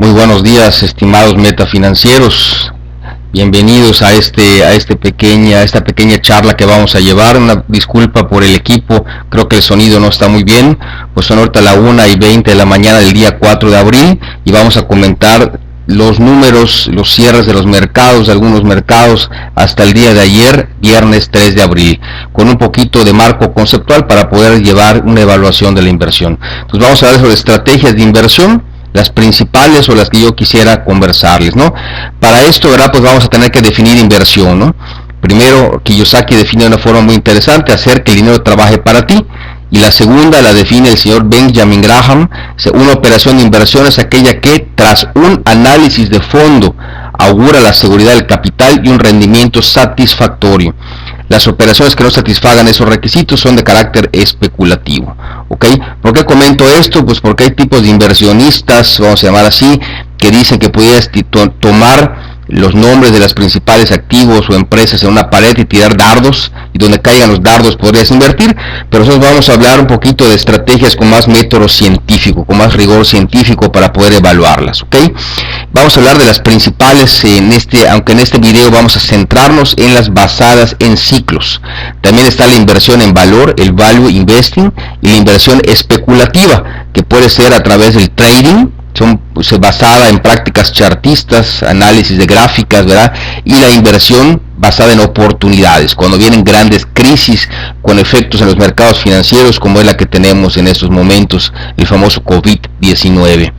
Muy buenos días, estimados metafinancieros. Bienvenidos a esta pequeña charla que vamos a llevar. Una disculpa por el equipo, creo que el sonido no está muy bien. Pues son ahorita la 1:20 de la mañana del día 4 de abril y vamos a comentar los números, los cierres de los mercados, de algunos mercados hasta el día de ayer, viernes 3 de abril, con un poquito de marco conceptual para poder llevar una evaluación de la inversión. Entonces vamos a hablar sobre estrategias de inversión, las principales o las que yo quisiera conversarles, ¿no? Para esto, ¿verdad? Pues vamos a tener que definir inversión, ¿no? Primero, Kiyosaki define de una forma muy interesante, hacer que el dinero trabaje para ti. Y la segunda la define el señor Benjamin Graham. Una operación de inversión es aquella que, tras un análisis de fondo, augura la seguridad del capital y un rendimiento satisfactorio. Las operaciones que no satisfagan esos requisitos son de carácter especulativo. ¿Ok? ¿Por qué comento esto? Pues porque hay tipos de inversionistas, vamos a llamar así, que dicen que pudieras tomar los nombres de los principales activos o empresas en una pared y tirar dardos, y donde caigan los dardos podrías invertir. Pero nosotros vamos a hablar un poquito de estrategias con más método científico, con más rigor científico para poder evaluarlas, ¿ok? Vamos a hablar de las principales, aunque en este video vamos a centrarnos en las basadas en ciclos. También está la inversión en valor, el value investing, y la inversión especulativa, que puede ser a través del trading, basada en prácticas chartistas, análisis de gráficas, ¿verdad? Y la inversión basada en oportunidades, cuando vienen grandes crisis con efectos en los mercados financieros, como es la que tenemos en estos momentos, el famoso COVID-19.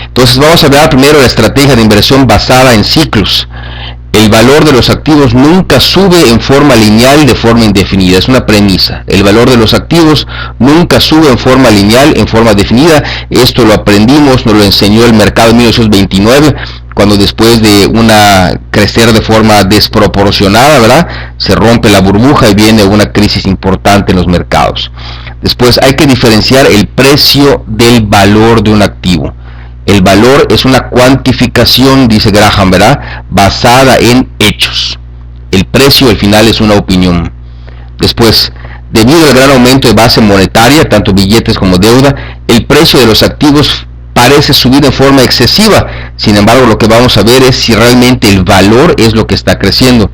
Entonces vamos a hablar primero de la estrategia de inversión basada en ciclos. El valor de los activos nunca sube en forma lineal de forma indefinida, es una premisa. El valor de los activos nunca sube en forma lineal, en forma definida. Esto lo aprendimos, nos lo enseñó el mercado en 1929, cuando después de crecer de forma desproporcionada, ¿verdad?, se rompe la burbuja y viene una crisis importante en los mercados. Después hay que diferenciar el precio del valor de un activo. El valor es una cuantificación, dice Graham, ¿verdad?, basada en hechos. El precio al final es una opinión. Después, debido al gran aumento de base monetaria, tanto billetes como deuda, el precio de los activos parece subir de forma excesiva. Sin embargo, lo que vamos a ver es si realmente el valor es lo que está creciendo.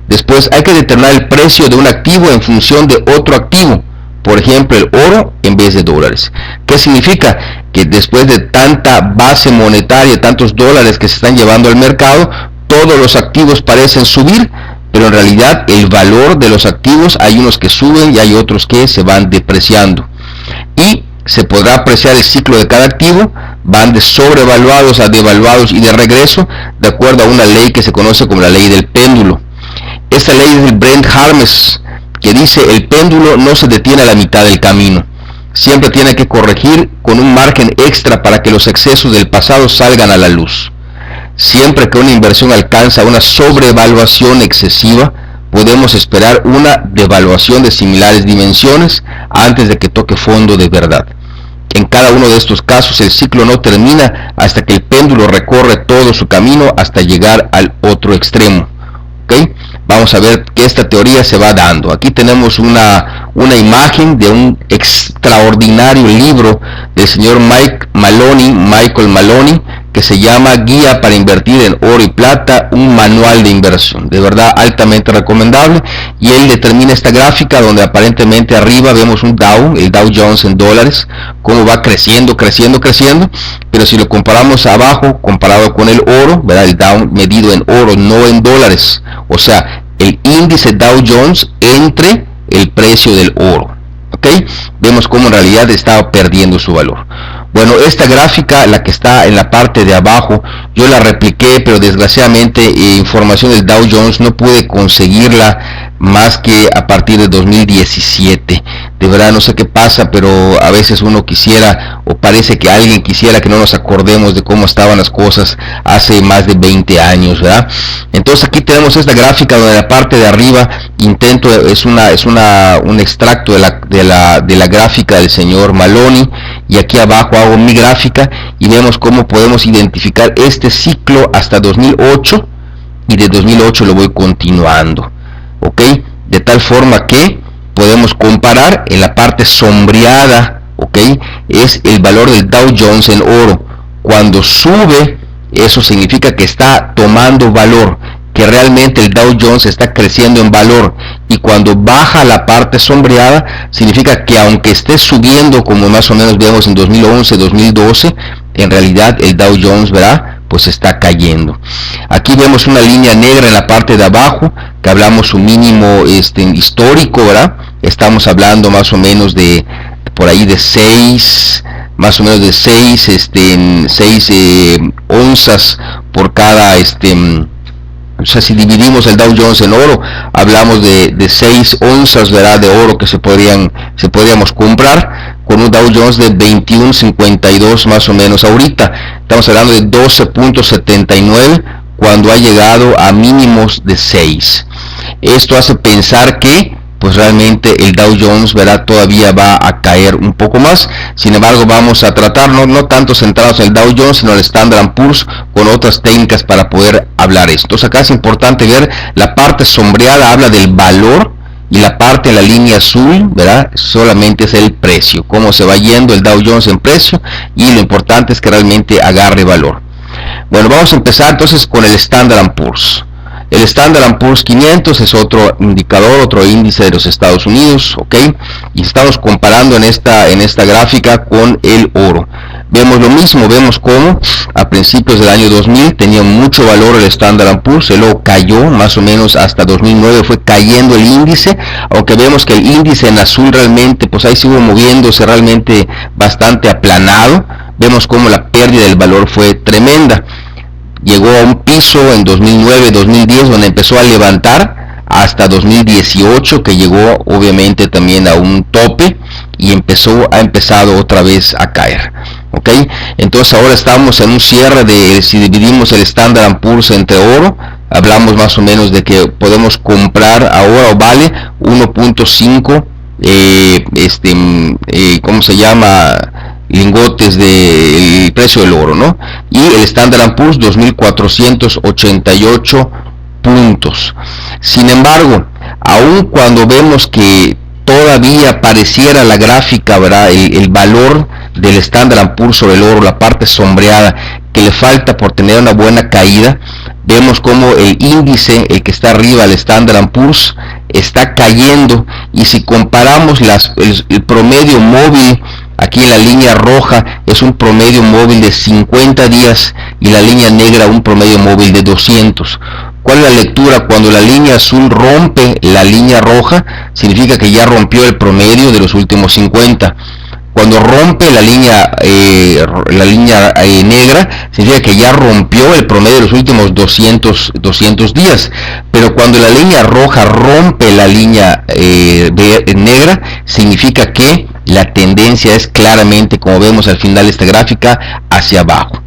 Después, hay que determinar el precio de un activo en función de otro activo. Por ejemplo, el oro en vez de dólares. ¿Qué significa? Que después de tanta base monetaria, tantos dólares que se están llevando al mercado, todos los activos parecen subir, pero en realidad el valor de los activos, hay unos que suben y hay otros que se van depreciando. Y se podrá apreciar el ciclo de cada activo, van de sobrevaluados a devaluados y de regreso, de acuerdo a una ley que se conoce como la ley del péndulo. Esta ley es de Brent Harmes, que dice: el péndulo no se detiene a la mitad del camino. Siempre tiene que corregir con un margen extra para que los excesos del pasado salgan a la luz. Siempre que una inversión alcanza una sobrevaluación excesiva, podemos esperar una devaluación de similares dimensiones antes de que toque fondo de verdad. En cada uno de estos casos, el ciclo no termina hasta que el péndulo recorre todo su camino hasta llegar al otro extremo. ¿Okay? Vamos a ver que esta teoría se va dando. Aquí tenemos una imagen de un extraordinario libro del señor Michael Maloney, que se llama Guía para invertir en oro y plata, un manual de inversión. De verdad, altamente recomendable. Y él determina esta gráfica donde aparentemente arriba vemos un Dow, el Dow Jones en dólares, cómo va creciendo. Pero si lo comparamos abajo, comparado con el oro, ¿verdad?, el Dow medido en oro, no en dólares. O sea, el índice Dow Jones entre el precio del oro. ¿Ok? Vemos cómo en realidad está perdiendo su valor. Bueno, esta gráfica, la que está en la parte de abajo, yo la repliqué, pero desgraciadamente información del Dow Jones no pude conseguirla más que a partir de 2017. De verdad no sé qué pasa, pero a veces uno quisiera, o parece que alguien quisiera que no nos acordemos de cómo estaban las cosas hace más de 20 años, ¿verdad? Entonces aquí tenemos esta gráfica donde la parte de arriba es un extracto de la gráfica del señor Maloney, y aquí abajo hago mi gráfica y vemos cómo podemos identificar este ciclo hasta 2008, y de 2008 lo voy continuando, ¿ok? De tal forma que podemos comparar en la parte sombreada, ¿ok? Es el valor del Dow Jones en oro. Cuando sube, eso significa que está tomando valor, que realmente el Dow Jones está creciendo en valor. Y cuando baja la parte sombreada, significa que aunque esté subiendo, como más o menos vemos en 2011, 2012, en realidad el Dow Jones, ¿verdad?, pues está cayendo. Aquí vemos una línea negra en la parte de abajo, que hablamos un mínimo histórico, ¿verdad? Estamos hablando más o menos de por ahí de 6, más o menos de 6 onzas por cada o sea, si dividimos el Dow Jones en oro, hablamos de 6 onzas, ¿verdad?, de oro que se podríamos comprar, con un Dow Jones de 21.52 más o menos ahorita. Estamos hablando de 12.79 cuando ha llegado a mínimos de 6. Esto hace pensar que pues realmente el Dow Jones, ¿verdad?, todavía va a caer un poco más. Sin embargo, vamos a tratar no tanto centrados en el Dow Jones, sino el Standard & Poor's, con otras técnicas para poder hablar esto. Entonces acá es importante ver la parte sombreada, habla del valor, y la parte de la línea azul, ¿verdad?, solamente es el precio, cómo se va yendo el Dow Jones en precio, y lo importante es que realmente agarre valor. Bueno, vamos a empezar entonces con el Standard & Poor's. El Standard & Poor's 500 es otro indicador, otro índice de los Estados Unidos, ¿ok? Y estamos comparando en esta gráfica con el oro. Vemos lo mismo, vemos cómo a principios del año 2000 tenía mucho valor el Standard & Poor's, luego cayó más o menos hasta 2009, fue cayendo el índice, aunque vemos que el índice en azul realmente, pues ahí sigue moviéndose realmente bastante aplanado. Vemos cómo la pérdida del valor fue tremenda. Llegó a un piso en 2009-2010 donde empezó a levantar hasta 2018, que llegó obviamente también a un tope y ha empezado otra vez a caer. ¿Ok? Entonces ahora estamos en un cierre de, si dividimos el Standard & Poor's entre oro, hablamos más o menos de que podemos comprar ahora, o vale 1.5 ¿cómo se llama?, lingotes del precio del oro, ¿no? Y el Standard & Poor's 2.488 puntos. Sin embargo, aun cuando vemos que todavía pareciera la gráfica, ¿verdad?, el valor del Standard & Poor's sobre el oro, la parte sombreada, que le falta por tener una buena caída, vemos como el índice, el que está arriba, el Standard & Poor's, está cayendo. Y si comparamos el promedio móvil, aquí la línea roja es un promedio móvil de 50 días y la línea negra un promedio móvil de 200. ¿Cuál es la lectura? Cuando la línea azul rompe la línea roja, significa que ya rompió el promedio de los últimos 50. Cuando rompe la línea negra, significa que ya rompió el promedio de los últimos 200 días. Pero cuando la línea roja rompe la línea negra, significa que la tendencia es claramente, como vemos al final de esta gráfica, hacia abajo.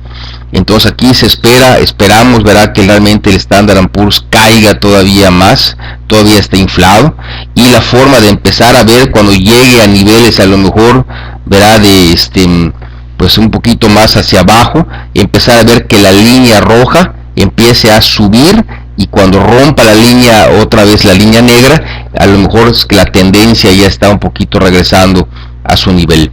Entonces aquí esperamos, ¿verdad?, que realmente el Standard & Poor's caiga todavía más, todavía está inflado, y la forma de empezar a ver cuando llegue a niveles a lo mejor, ¿verdad?, de pues un poquito más hacia abajo, empezar a ver que la línea roja empiece a subir, y cuando rompa la línea, otra vez la línea negra, a lo mejor es que la tendencia ya está un poquito regresando a su nivel.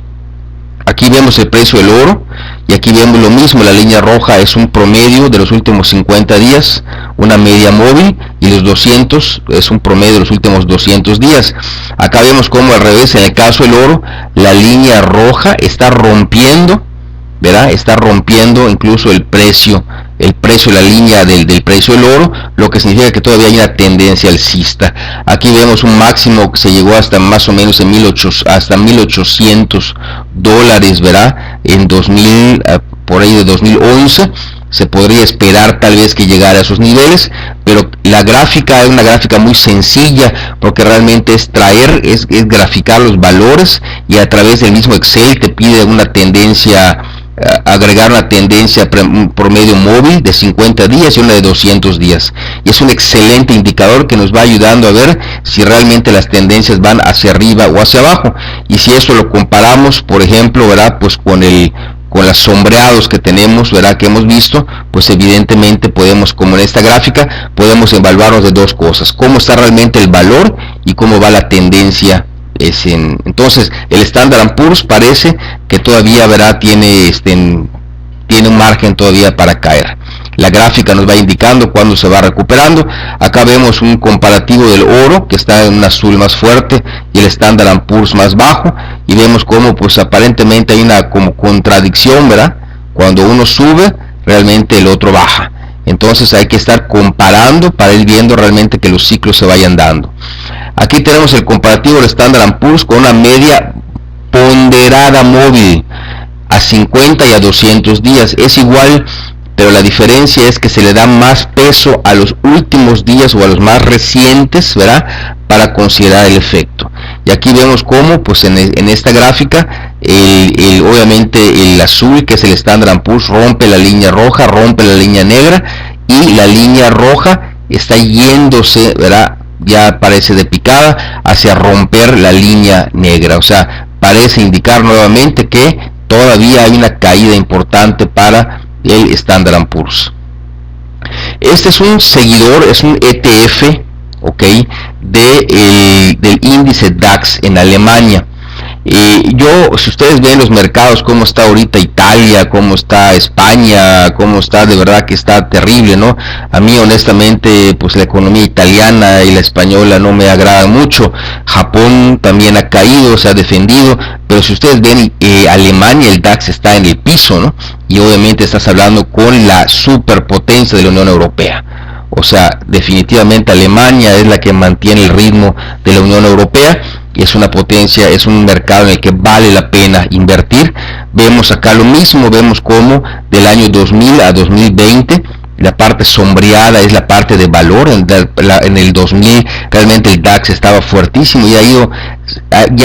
Aquí vemos el precio del oro, y aquí vemos lo mismo, la línea roja es un promedio de los últimos 50 días, una media móvil, y los 200 es un promedio de los últimos 200 días. Acá vemos como al revés, en el caso del oro, la línea roja está rompiendo, ¿verdad?, está rompiendo incluso el precio, la línea del precio del oro, lo que significa que todavía hay una tendencia alcista. Aquí vemos un máximo que se llegó hasta más o menos hasta 1.800 dólares, ¿verdad?, en 2000, por ahí de 2011. Se podría esperar tal vez que llegara a esos niveles, pero la gráfica es una gráfica muy sencilla, porque realmente es graficar los valores, y a través del mismo Excel te pide una tendencia, agregar una tendencia promedio móvil de 50 días y una de 200 días. Y es un excelente indicador que nos va ayudando a ver si realmente las tendencias van hacia arriba o hacia abajo. Y si eso lo comparamos, por ejemplo, ¿verdad?, pues con los sombreados que tenemos, ¿verdad?, que hemos visto, pues evidentemente podemos, como en esta gráfica, podemos evaluarnos de dos cosas: cómo está realmente el valor y cómo va la tendencia. Entonces el Standard & Poor's parece que todavía, ¿verdad?, tiene un margen todavía para caer. La gráfica nos va indicando cuándo se va recuperando. Acá vemos un comparativo del oro, que está en un azul más fuerte, y el Standard & Poor's más bajo, y vemos cómo pues aparentemente hay una como contradicción, ¿verdad? Cuando uno sube, realmente el otro baja. Entonces hay que estar comparando para ir viendo realmente que los ciclos se vayan dando. Aquí tenemos el comparativo del Standard & Poor's con una media ponderada móvil a 50 y a 200 días. Es igual, pero la diferencia es que se le da más peso a los últimos días o a los más recientes, ¿verdad?, para considerar el efecto. Y aquí vemos cómo pues en esta gráfica obviamente el azul, que es el Standard & Poor's, rompe la línea roja, rompe la línea negra, y la línea roja está yéndose, ¿verdad?, ya parece de picada hacia romper la línea negra. O sea, parece indicar nuevamente que todavía hay una caída importante para el Standard & Poor's. Este es un seguidor, es un ETF, ¿ok?, del índice DAX en Alemania. Si ustedes ven los mercados, cómo está ahorita Italia, cómo está España, cómo está, de verdad que está terrible, ¿no? A mí honestamente pues la economía italiana y la española no me agradan mucho. Japón también ha caído, se ha defendido, pero si ustedes ven Alemania, el DAX está en el piso, ¿no? Y obviamente estás hablando con la superpotencia de la Unión Europea. O sea, definitivamente Alemania es la que mantiene el ritmo de la Unión Europea. Es una potencia, es un mercado en el que vale la pena invertir. Vemos acá lo mismo, vemos cómo del año 2000 a 2020 la parte sombreada es la parte de valor. En el 2000 realmente el DAX estaba fuertísimo y ya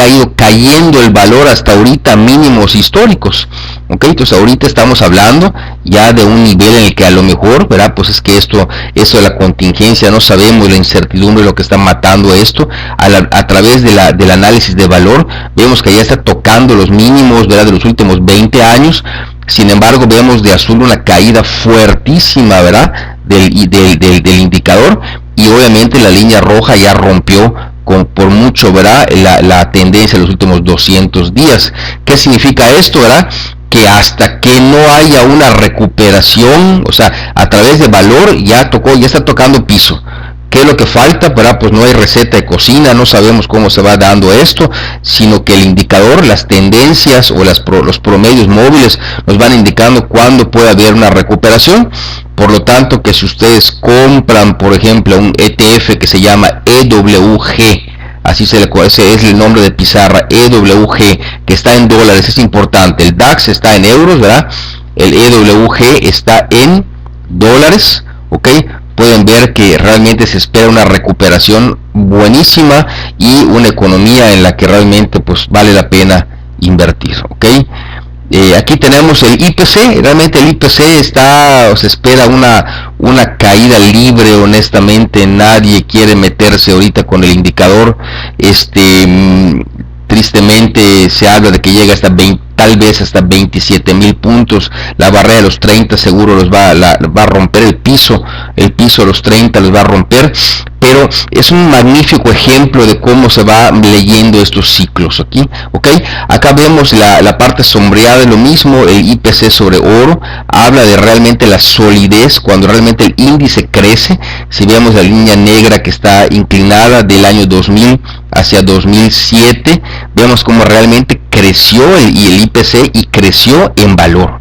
ha ido cayendo el valor hasta ahorita mínimos históricos. Okay, entonces ahorita estamos hablando ya de un nivel en el que a lo mejor, ¿verdad?, pues es que esto de la contingencia, no sabemos, la incertidumbre lo que está matando esto. A través del análisis de valor vemos que ya está tocando los mínimos, ¿verdad?, de los últimos 20 años. Sin embargo, vemos de azul una caída fuertísima, ¿verdad?, del indicador, y obviamente la línea roja ya rompió por mucho, ¿verdad?, la tendencia de los últimos 200 días. ¿Qué significa esto, verdad? Que hasta que no haya una recuperación, o sea, a través de valor ya está tocando piso. ¿Qué es lo que falta? Pues no hay receta de cocina, no sabemos cómo se va dando esto, sino que el indicador, las tendencias o los promedios móviles nos van indicando cuándo puede haber una recuperación. Por lo tanto, que si ustedes compran, por ejemplo, un ETF que se llama EWG, ese es el nombre de pizarra, EWG, que está en dólares, es importante. El DAX está en euros, ¿verdad? El EWG está en dólares, ¿ok? Pueden ver que realmente se espera una recuperación buenísima y una economía en la que realmente pues vale la pena invertir, ¿ok? Aquí tenemos el IPC. Realmente el IPC se espera una caída libre. Honestamente nadie quiere meterse ahorita con el indicador. Tristemente se habla de que llega hasta tal vez hasta 27,000 puntos. La barrera de los 30 seguro va a romper el piso de los 30 los va a romper. Pero es un magnífico ejemplo de cómo se va leyendo estos ciclos aquí, ¿ok? Acá vemos la parte sombreada de lo mismo. El IPC sobre oro habla de realmente la solidez, cuando realmente el índice crece. Si vemos la línea negra que está inclinada del año 2000 hacia 2007, vemos cómo realmente creció el IPC y creció en valor.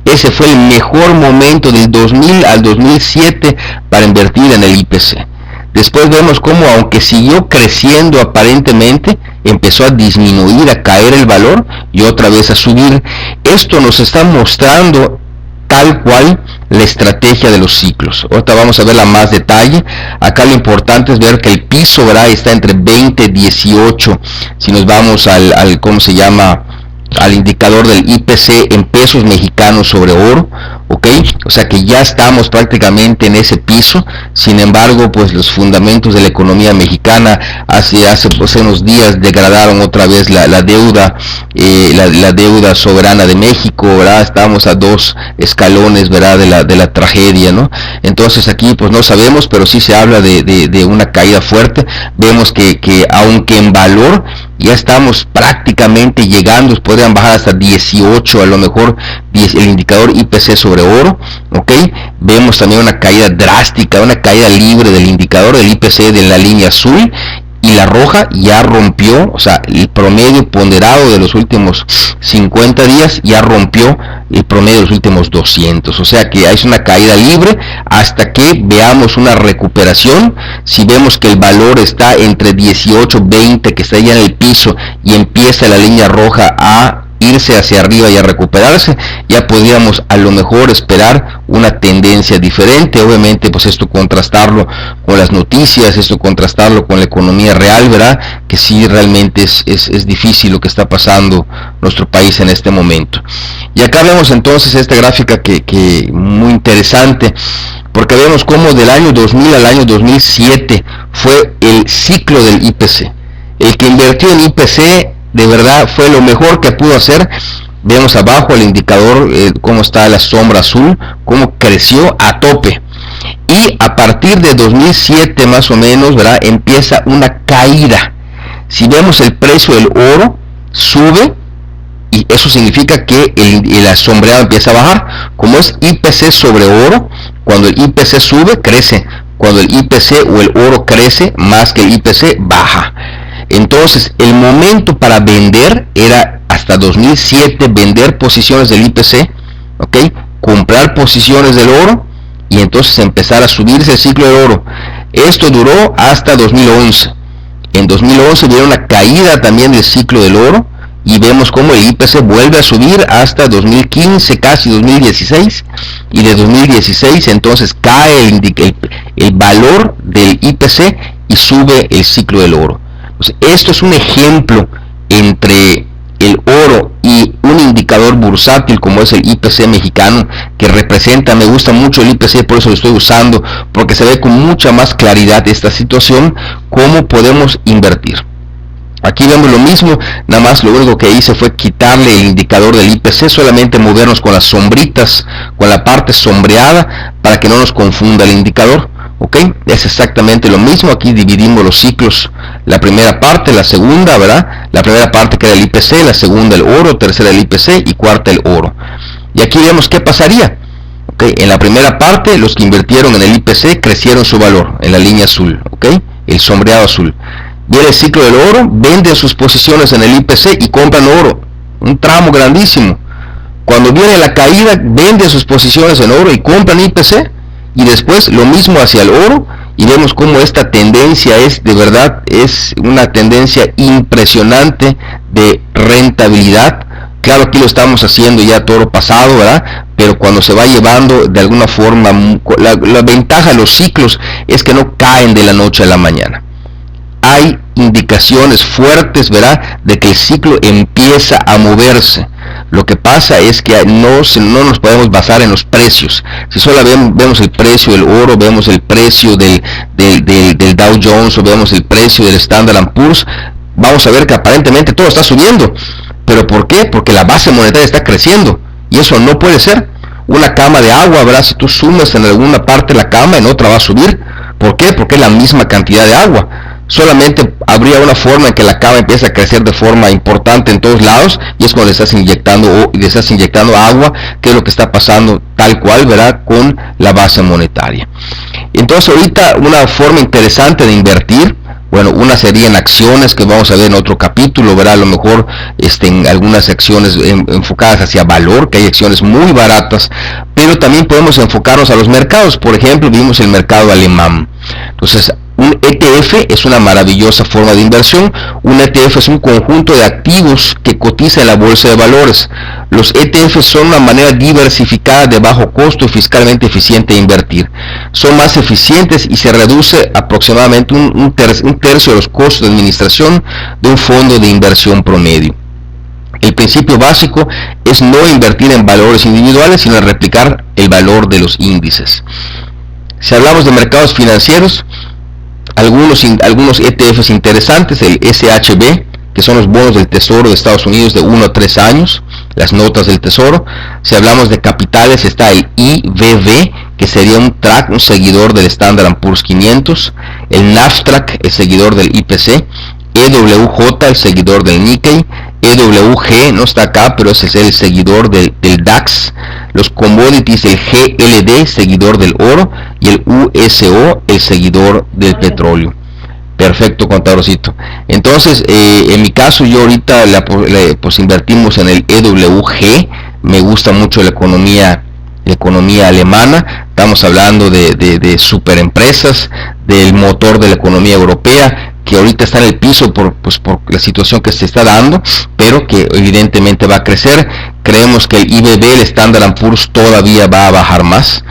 Ese fue el mejor momento del 2000 al 2007 para invertir en el IPC. Después vemos cómo, aunque siguió creciendo aparentemente, empezó a disminuir, a caer el valor y otra vez a subir. Esto nos está mostrando tal cual la estrategia de los ciclos. Ahorita vamos a ver a más detalle. Acá lo importante es ver que el piso, ¿verdad?, está entre 20 y 18. Si nos vamos al ¿cómo se llama?, al indicador del IPC en pesos mexicanos sobre oro, ¿ok? O sea que ya estamos prácticamente en ese piso. Sin embargo, pues los fundamentos de la economía mexicana hace unos días degradaron otra vez la deuda, la deuda soberana de México, ¿verdad? Estamos a 2 escalones, ¿verdad?, de la tragedia, ¿no? Entonces aquí pues no sabemos, pero sí se habla de una caída fuerte. Vemos que aunque en valor ya estamos prácticamente llegando, podrían bajar hasta 18, a lo mejor 10, el indicador IPC sobre oro, ¿ok? Vemos también una caída drástica, una caída libre del indicador del IPC de la línea azul, y la roja ya rompió, o sea, el promedio ponderado de los últimos 50 días ya rompió el promedio de los últimos 200, o sea que hay una caída libre hasta que veamos una recuperación. Si vemos que el valor está entre 18, 20, que está ya en el piso, y empieza la línea roja a irse hacia arriba y a recuperarse, ya podríamos a lo mejor esperar una tendencia diferente. Obviamente pues esto contrastarlo con las noticias, esto contrastarlo con la economía real, ¿verdad? Que sí, realmente es difícil lo que está pasando en nuestro país en este momento. Y acá vemos entonces esta gráfica que muy interesante, porque vemos cómo del año 2000 al año 2007 fue el ciclo del IPC. El que invirtió en IPC de verdad fue lo mejor que pudo hacer. Vemos abajo el indicador, cómo está la sombra azul, cómo creció a tope. Y a partir de 2007 más o menos, ¿verdad?, empieza una caída. Si vemos el precio del oro, sube, y eso significa que el sombreado empieza a bajar. Como es IPC sobre oro, cuando el IPC sube, crece. Cuando el IPC o el oro crece más que el IPC, baja. Entonces el momento para vender era hasta 2007 vender posiciones del IPC, ¿ok? Comprar posiciones del oro y entonces empezar a subirse el ciclo del oro. Esto duró hasta 2011. En 2011 viene una caída también del ciclo del oro y vemos cómo el IPC vuelve a subir hasta 2015, casi 2016, y de 2016 entonces cae el valor del IPC y sube el ciclo del oro. Esto es un ejemplo entre el oro y un indicador bursátil como es el IPC mexicano, que representa, me gusta mucho el IPC, por eso lo estoy usando, porque se ve con mucha más claridad esta situación, cómo podemos invertir. Aquí vemos lo mismo, nada más lo único que hice fue quitarle el indicador del IPC, solamente movernos con las sombritas, con la parte sombreada, para que no nos confunda el indicador. ¿Ok? Es exactamente lo mismo. Aquí dividimos los ciclos, la primera parte, la segunda, ¿verdad? La primera parte que era el IPC, la segunda el oro, tercera el IPC y cuarta el oro. Y aquí vemos qué pasaría. ¿Ok? En la primera parte, los que invirtieron en el IPC crecieron su valor, en la línea azul, ¿ok? El sombreado azul. Viene el ciclo del oro, venden sus posiciones en el IPC y compran oro, un tramo grandísimo. Cuando viene la caída, venden sus posiciones en oro y compran IPC. Y después lo mismo hacia el oro, y vemos cómo esta tendencia es, de verdad, es una tendencia impresionante de rentabilidad. Claro, aquí lo estamos haciendo ya toro pasado, ¿verdad? Pero cuando se va llevando de alguna forma, la ventaja de los ciclos es que no caen de la noche a la mañana. Hay indicaciones fuertes, ¿verdad?, de que el ciclo empieza a moverse. Lo que pasa es que no nos podemos basar en los precios. Si solo vemos el precio del oro, vemos el precio del Dow Jones o vemos el precio del Standard & Poor's, vamos a ver que aparentemente todo está subiendo. ¿Pero por qué? Porque la base monetaria está creciendo. Y eso no puede ser. Una cama de agua, ¿verdad?, si tú sumes en alguna parte la cama, en otra va a subir. ¿Por qué? Porque es la misma cantidad de agua. Solamente habría una forma en que la cama empiece a crecer de forma importante en todos lados, y es cuando le estás inyectando agua, que es lo que está pasando tal cual, ¿verdad?, con la base monetaria. Entonces ahorita una forma interesante de invertir, bueno, una sería en acciones, que vamos a ver en otro capítulo, ¿verdad? A lo mejor en algunas acciones enfocadas hacia valor, que hay acciones muy baratas, pero también podemos enfocarnos a los mercados. Por ejemplo, vimos el mercado alemán. Entonces, un ETF es una maravillosa forma de inversión. Un ETF es un conjunto de activos que cotiza en la bolsa de valores. Los ETFs son una manera diversificada de bajo costo y fiscalmente eficiente de invertir. Son más eficientes y se reduce aproximadamente un tercio de los costos de administración de un fondo de inversión promedio. El principio básico es no invertir en valores individuales, sino en replicar el valor de los índices. Si hablamos de mercados financieros, algunos ETFs interesantes, el SHB, que son los bonos del Tesoro de Estados Unidos de 1 a 3 años, las notas del Tesoro. Si hablamos de capitales, está el IBV, que sería un seguidor del Standard & Poor's 500, el Nasdaq, el seguidor del IPC, EWJ, el seguidor del Nikkei, EWG no está acá, pero ese es el seguidor del DAX, los commodities, el GLD, seguidor del oro, y el USO, el seguidor del petróleo. Perfecto, contadorcito. Entonces, en mi caso, yo ahorita pues invertimos en el EWG. Me gusta mucho la economía alemana. Estamos hablando de superempresas, del motor de la economía europea, que ahorita está en el piso por la situación que se está dando, pero que evidentemente va a crecer. Creemos que el IBB, el Standard & Poor's, todavía va a bajar más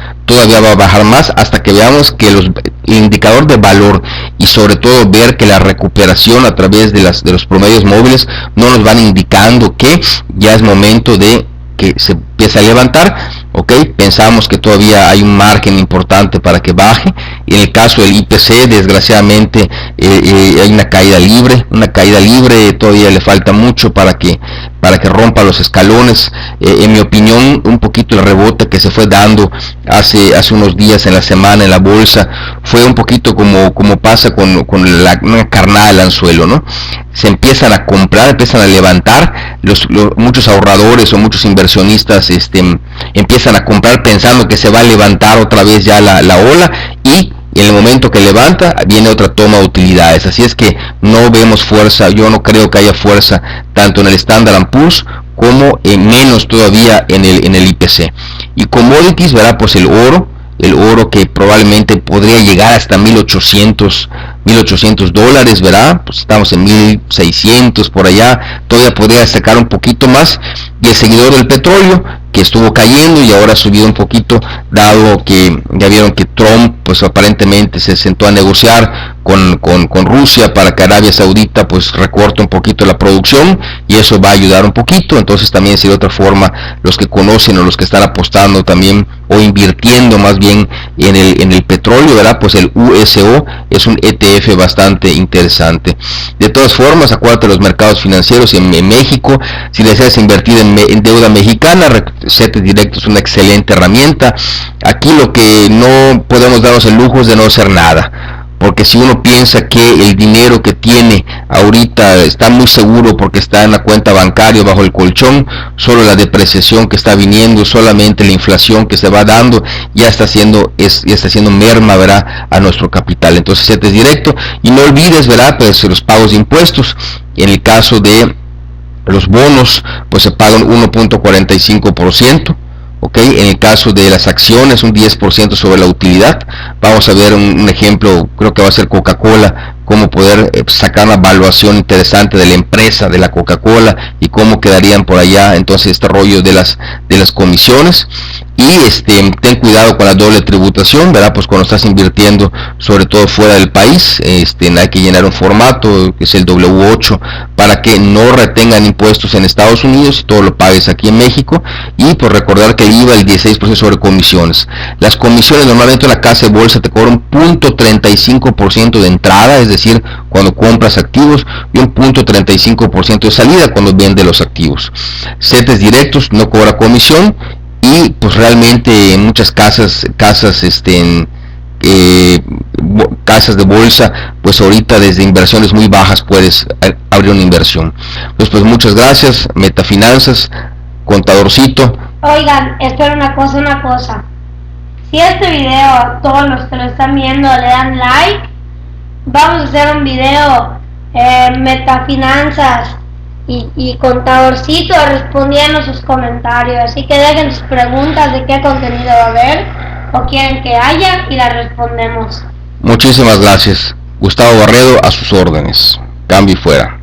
hasta que veamos que el indicador de valor, y sobre todo ver que la recuperación a través de los promedios móviles no nos van indicando que ya es momento de que se empiece a levantar. Pensamos que todavía hay un margen importante para que baje. Y en el caso del IPC, desgraciadamente hay una caída libre, todavía le falta mucho para que rompa los escalones. En mi opinión, un poquito el rebote que se fue dando hace unos días en la semana en la bolsa fue un poquito como pasa con una carnada del anzuelo, ¿no? Se empiezan a comprar, empiezan a levantar, muchos ahorradores o muchos inversionistas empiezan a comprar pensando que se va a levantar otra vez ya la ola, y en el momento que levanta viene otra toma de utilidades. Así es que no vemos fuerza, yo no creo que haya fuerza tanto en el Standard & Poor's como menos todavía en el IPC. Y commodities, ¿verdad? Pues el oro que probablemente podría llegar hasta 1800 dólares, ¿verdad? Pues estamos en 1600 por allá, todavía podría sacar un poquito más. Y el seguidor del petróleo, que estuvo cayendo y ahora ha subido un poquito, dado que ya vieron que Trump pues aparentemente se sentó a negociar con Rusia para que Arabia Saudita pues recorte un poquito la producción, y eso va a ayudar un poquito. Entonces también, si de otra forma los que conocen o los que están apostando también o invirtiendo más bien en el petróleo, ¿verdad? Pues el USO es un ETF bastante interesante. De todas formas, acuérdate de los mercados financieros en México. Si deseas invertir en deuda mexicana, CETES Directo es una excelente herramienta. Aquí lo que no podemos darnos el lujo es de no hacer nada, porque si uno piensa que el dinero que tiene ahorita está muy seguro porque está en la cuenta bancaria bajo el colchón, solo la depreciación que está viniendo, solamente la inflación que se va dando, ya está haciendo merma, ¿verdad?, a nuestro capital. Entonces, CETES Directo, y no olvides, ¿verdad?, pues los pagos de impuestos. En el caso de los bonos, pues se pagan 1.45%. En el caso de las acciones, un 10% sobre la utilidad. Vamos a ver un ejemplo, creo que va a ser Coca-Cola, cómo poder sacar una evaluación interesante de la empresa, de la Coca-Cola, y cómo quedarían por allá entonces este rollo de las comisiones. Y ten cuidado con la doble tributación, ¿verdad? Pues cuando estás invirtiendo, sobre todo fuera del país, hay que llenar un formato que es el W8 para que no retengan impuestos en Estados Unidos y todo lo pagues aquí en México. Y pues recordar que el IVA, el 16% sobre comisiones. Las comisiones normalmente en la casa de bolsa te cobran 0.35% de entrada, es decir, cuando compras activos, y un 0.35% de salida cuando vendes los activos. CETES Directos no cobra comisión. Y pues realmente en muchas casas de bolsa, pues ahorita desde inversiones muy bajas puedes abrir una inversión. Pues muchas gracias, Metafinanzas, contadorcito. Oigan, espera una cosa. Si este video, todos los que lo están viendo le dan like, vamos a hacer un video Metafinanzas y contadorcito respondiendo sus comentarios, así que dejen sus preguntas de qué contenido va a haber o quieren que haya y las respondemos. Muchísimas gracias. Gustavo Barredo, a sus órdenes. Cambio y fuera.